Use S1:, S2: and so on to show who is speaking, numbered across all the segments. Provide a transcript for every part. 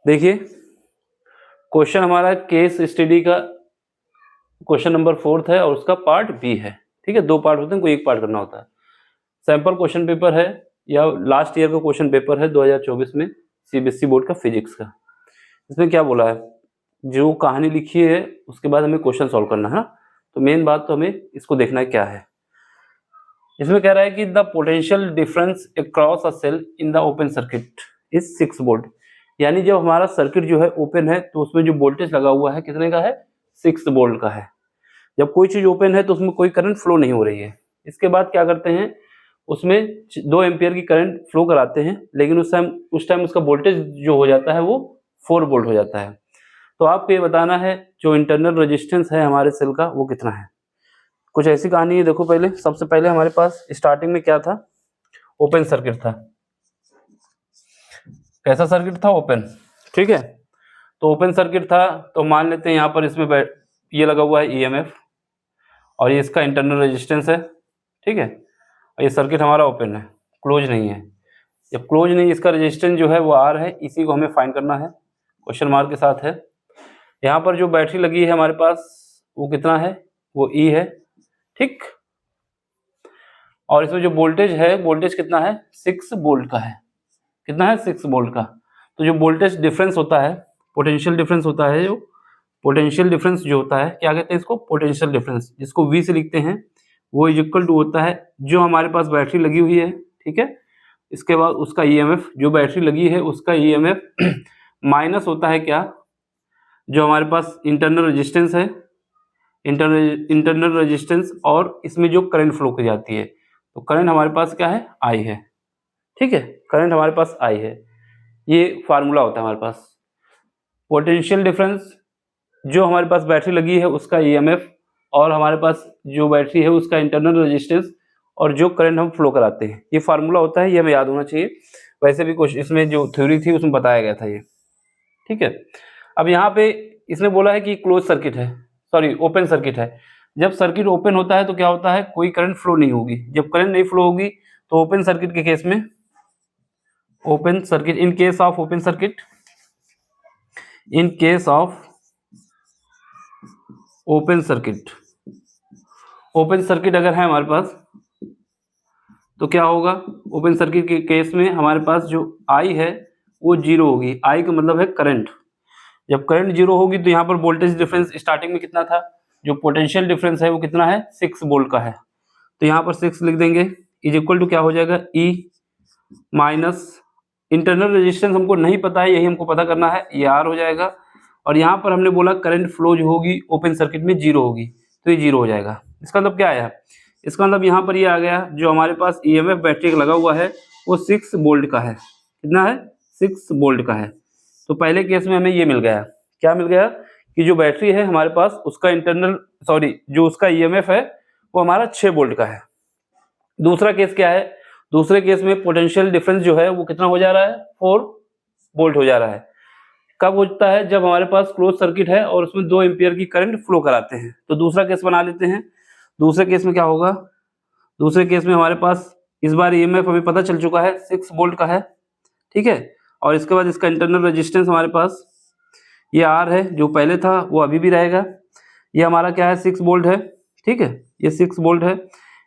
S1: देखिए क्वेश्चन हमारा case study का क्वेश्चन नंबर 4 है और उसका पार्ट बी है। ठीक है, 2 पार्ट होते हैं, कोई एक पार्ट करना होता है। सैंपल क्वेश्चन पेपर है या लास्ट ईयर का क्वेश्चन पेपर है 2024 में सीबीएसई बोर्ड का फिजिक्स का। इसमें क्या बोला है, जो कहानी लिखी है उसके बाद हमें क्वेश्चन सॉल्व करना है ना। तो मेन बात तो हमें इसको देखना है क्या है। इसमें कह रहा है कि the potential difference across a cell in the open circuit is 6 volt. यानी जब हमारा सर्किट जो है ओपन है तो उसमें जो वोल्टेज लगा हुआ है कितने का है, 6 वोल्ट का है। जब कोई चीज ओपन है तो उसमें कोई करंट फ्लो नहीं हो रही है। इसके बाद क्या करते हैं, उसमें 2 एम्पियर की करंट फ्लो कराते हैं, लेकिन उस टाइम उसका वोल्टेज जो हो जाता है वो 4 वोल्ट हो जाता है। तो आपको ये बताना है जो इंटरनल रेजिस्टेंस है हमारे सेल का वो कितना है। कुछ ऐसी कहानी है। देखो पहले, सबसे पहले हमारे पास स्टार्टिंग में क्या था, ओपन सर्किट था। कैसा सर्किट था, ओपन। ठीक है, तो ओपन सर्किट था तो मान लेते हैं यहाँ पर इसमें ये लगा हुआ है ईएमएफ और ये इसका इंटरनल रेजिस्टेंस है। ठीक है, और ये सर्किट हमारा ओपन है, क्लोज नहीं है। जब क्लोज नहीं, इसका रेजिस्टेंस जो है वो आर है, इसी को हमें फाइंड करना है, क्वेश्चन मार्क के साथ है। यहाँ पर जो बैटरी लगी है हमारे पास वो कितना है, वो ई है। ठीक, और इसमें जो वोल्टेज है, वोल्टेज कितना है, 6 वोल्ट का है। कितना है, 6 वोल्ट का। तो जो वोल्टेज डिफरेंस होता है, पोटेंशियल डिफरेंस होता है, जो पोटेंशियल डिफरेंस जो होता है, क्या कहते हैं इसको, पोटेंशियल डिफरेंस, जिसको V से लिखते हैं, वो इज इक्वल टू होता है जो हमारे पास बैटरी लगी हुई है। ठीक है, इसके बाद उसका ईएमएफ, जो बैटरी लगी है उसका ईएमएफ माइनस होता है क्या, जो हमारे पास इंटरनल रेजिस्टेंस है, इंटरनल रेजिस्टेंस, और इसमें जो करंट फ्लो की जाती है। तो करंट हमारे पास क्या है, आई है। ठीक है, करंट हमारे पास आई है। ये फार्मूला होता है हमारे पास। पोटेंशियल डिफरेंस, जो हमारे पास बैटरी लगी है उसका ईएमएफ, और हमारे पास जो बैटरी है उसका इंटरनल रेजिस्टेंस, और जो करंट हम फ्लो कराते हैं, ये फार्मूला होता है। ये हमें याद होना चाहिए। वैसे भी कुछ इसमें जो थ्योरी थी उसमें बताया गया था ये। ठीक है, अब यहाँ पे इसने बोला है कि क्लोज सर्किट है, सॉरी ओपन सर्किट है। जब सर्किट ओपन होता है तो क्या होता है, कोई करंट फ्लो नहीं होगी। जब करंट नहीं फ्लो होगी तो ओपन सर्किट के केस में, open circuit, in case of open circuit, in case of open circuit, open circuit अगर है हमारे पास तो क्या होगा, ओपन सर्किट के केस में हमारे पास जो आई है वो जीरो होगी। आई का मतलब है करंट। जब करंट जीरो होगी तो यहाँ पर वोल्टेज डिफरेंस स्टार्टिंग में कितना था, जो पोटेंशियल डिफरेंस है वो कितना है, 6 वोल्ट का है। तो यहाँ पर 6 लिख देंगे, इज इक्वल टू क्या हो जाएगा, ई माइनस इंटरनल रेजिस्टेंस हमको नहीं पता है, यही हमको पता करना है, ये आर हो जाएगा। और यहाँ पर हमने बोला करंट फ्लो जो होगी ओपन सर्किट में जीरो होगी, तो ये जीरो हो जाएगा। इसका मतलब क्या आया, इसका मतलब यहाँ पर ये आ गया, जो हमारे पास ईएमएफ बैटरी का लगा हुआ है वो 6 वोल्ट का है। कितना है, 6 वोल्ट का है। तो पहले केस में हमें ये मिल गया, क्या मिल गया, कि जो बैटरी है हमारे पास उसका इंटरनल, सॉरी जो उसका ईएमएफ है वो हमारा 6 वोल्ट का है। दूसरा केस क्या है, दूसरे केस में पोटेंशियल डिफरेंस जो है वो कितना हो जा रहा है, 4 वोल्ट हो जा रहा है। कब होता है, जब हमारे पास क्लोज सर्किट है और उसमें 2 एम्पियर की करंट फ्लो कराते हैं। तो दूसरा केस बना लेते हैं। दूसरे केस में क्या होगा, दूसरे केस में हमारे पास इस बार ईएमएफ हमें पता चल चुका है 6 वोल्ट का है। ठीक है, और इसके बाद इसका इंटरनल रेजिस्टेंस हमारे पास ये आर है, जो पहले था वो अभी भी रहेगा। ये हमारा क्या है, 6 वोल्ट है। ठीक है, ये 6 वोल्ट है।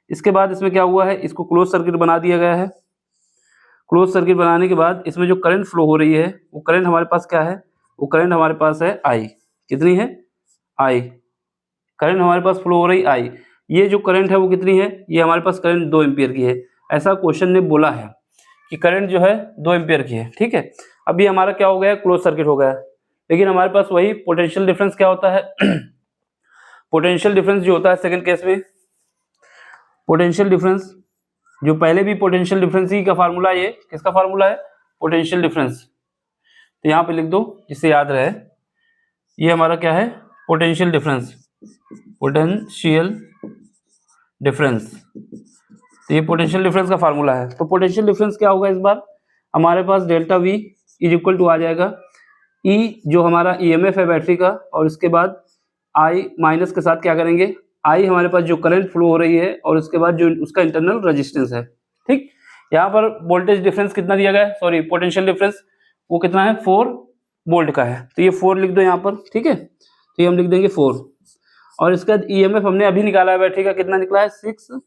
S1: इसके बाद इसमें क्या हुआ है, इसको क्लोज सर्किट बना दिया गया है। क्लोज सर्किट बनाने के बाद इसमें जो करंट फ्लो हो रही है वो करंट हमारे पास क्या है, वो करंट हमारे पास है आई। कितनी है, आई। करंट हमारे पास फ्लो हो रही आई। ये जो करंट है वो कितनी है, ये हमारे पास करंट 2 एम्पियर की है। ऐसा क्वेश्चन ने बोला है कि करंट जो है 2 एम्पियर की है। ठीक है, अभी हमारा क्या हो गया, क्लोज सर्किट हो गया। लेकिन हमारे पास वही पोटेंशियल डिफरेंस क्या होता है पोटेंशियल डिफरेंस जो होता है सेकंड केस में, पोटेंशियल डिफरेंस जो पहले भी पोटेंशियल डिफरेंस ही का फार्मूला, ये किसका फार्मूला है, पोटेंशियल डिफरेंस। तो यहाँ पे लिख दो जिससे याद रहे, ये हमारा क्या है, पोटेंशियल डिफरेंस, पोटेंशियल डिफरेंस। तो ये पोटेंशियल डिफरेंस का फार्मूला है। तो पोटेंशियल डिफरेंस क्या होगा, इस बार हमारे पास delta V is equal to आ जाएगा ई, जो हमारा ईएमएफ है बैटरी का, और इसके बाद आई माइनस के साथ क्या करेंगे, आई हमारे पास जो करंट फ्लो हो रही है, और उसके बाद जो उसका इंटरनल रेजिस्टेंस है। ठीक, यहाँ पर वोल्टेज डिफरेंस कितना दिया गया है, सॉरी पोटेंशियल डिफरेंस वो कितना है, 4 वोल्ट का है, तो ये 4 लिख दो यहाँ पर, ठीक है। तो ये हम लिख देंगे 4, और इसका ईएमएफ हमने अभी निकाला है बैटरी का, कितना निकला है 6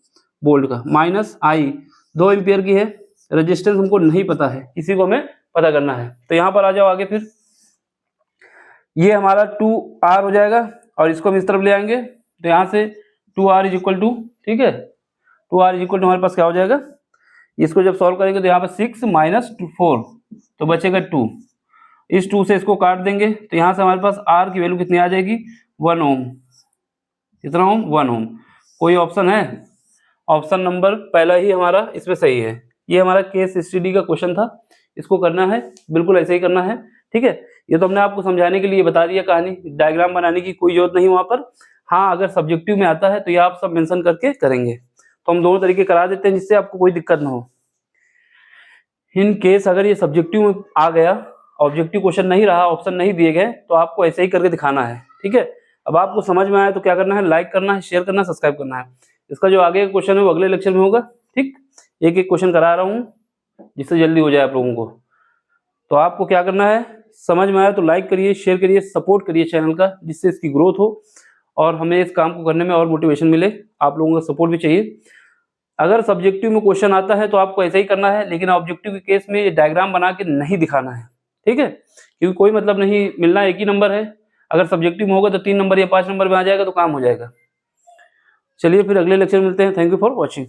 S1: वोल्ट का, माइनस आई 2 एम्पियर की है, रेजिस्टेंस हमको नहीं पता है, इसी को हमें पता करना है। तो यहाँ पर आ जाओ आगे, फिर ये हमारा 2R हो जाएगा और इसको हम इस तरफ ले आएंगे, तो यहाँ से 2R इज इक्वल टू, ठीक है, 2R इज इक्वल टू हमारे पास क्या हो जाएगा, इसको जब सॉल्व करेंगे तो यहाँ पर 6 माइनस 4 तो बचेगा 2, इस 2 से इसको काट देंगे तो यहाँ से हमारे पास R की वैल्यू कितनी आ जाएगी 1 ओम, कितना ओम 1 ओम। कोई ऑप्शन है, ऑप्शन नंबर पहला ही हमारा इसमें सही है। ये हमारा केस स्टडी का क्वेश्चन था, इसको करना है बिल्कुल ऐसे ही करना है, ठीक है। ये तो हमने आपको समझाने के लिए बता दिया, कहानी डायग्राम बनाने की कोई जरूरत नहीं वहाँ पर। हाँ, अगर सब्जेक्टिव में आता है तो ये आप सब मेंशन करके करेंगे, तो हम दोनों तरीके करा देते हैं जिससे आपको कोई दिक्कत ना हो। इन केस अगर ये सब्जेक्टिव में आ गया, ऑब्जेक्टिव क्वेश्चन नहीं रहा, ऑप्शन नहीं दिए गए, तो आपको ऐसे ही करके दिखाना है, ठीक है। अब आपको समझ में आया तो क्या करना है, लाइक करना है, शेयर करना है, सब्सक्राइब करना है। इसका जो आगे का क्वेश्चन है वो अगले लेक्चर में होगा, ठीक। एक एक क्वेश्चन करा रहा हूँ जिससे जल्दी हो जाए आप लोगों को। तो आपको क्या करना है, समझ में आया तो लाइक करिए, शेयर करिए, सपोर्ट करिए चैनल का, जिससे इसकी ग्रोथ हो और हमें इस काम को करने में और मोटिवेशन मिले। आप लोगों का सपोर्ट भी चाहिए। अगर सब्जेक्टिव में क्वेश्चन आता है तो आपको ऐसा ही करना है, लेकिन ऑब्जेक्टिव के केस में ये डायग्राम बना के नहीं दिखाना है, ठीक है, क्योंकि कोई मतलब नहीं, मिलना एक ही नंबर है। अगर सब्जेक्टिव में होगा तो 3 नंबर या 5 नंबर में आ जाएगा तो काम हो जाएगा। चलिए फिर अगले लेक्चर में मिलते हैं। Thank you for watching.